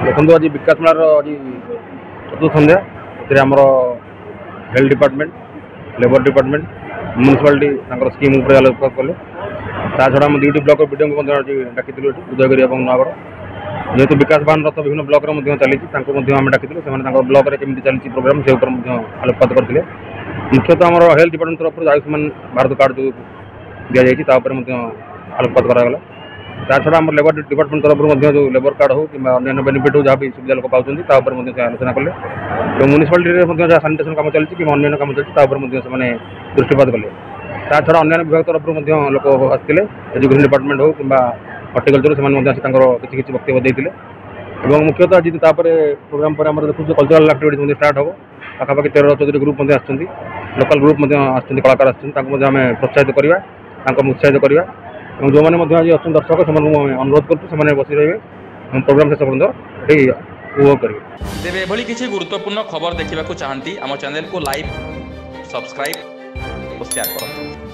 देखो आज विकास मेलार आज चतुर्थ संध्या आमर health department labour department municipality scheme आलोचना कले ता छड़ा आम दुईट ब्लक विडो को डाकी उदयगिरी और नूआगढ़ जेहेतु विकास बान रथ विभिन्न ब्लक चली आम डाकी ब्लक में केमी चली प्रोग्राम से आलोकपात करते मुख्यतः आम हेल्थ डिपार्टमेंट तरफ आयुष्मान भारत कार्ड जो दि जाए आलोकपात करागला ता छड़ा आम लेबर डिपार्टमेंट तरफ जो लेबर कार्ड हो कि अन्य बेनिफिट हो जहाँ भी सुविधा लोक पाँच आलोचना कले और म्यूनिसिपालिटी जहाँ सानिटेसन कम चलती कि अन्य कम चलती से दृष्टिपात कले ता छड़ा अन्य विभाग तरफ लोक आसते एजुकेशन डिपार्टमेंट हो कि हर्टिकलचर से किसी वक्तव्य देते मुख्यतः आज प्रोग्राम पर आम देखो कल्चरल आक्टिविटीज स्टार्ट हो पाखापाखि 13-14 ग्रुप लोकल ग्रुप कलाकार आम प्रोत्साहित करवा उत्साहित करवा जो मैंने आज अच्छे दर्शक से अनुरोध कर बस रहे प्रोग्राम शेष पर्यटन उपभोग करेंगे। तेरे एभली किसी गुरुत्वपूर्ण खबर देखा चाहती आम चैनल को लाइक सब्सक्राइब और शेयर करो।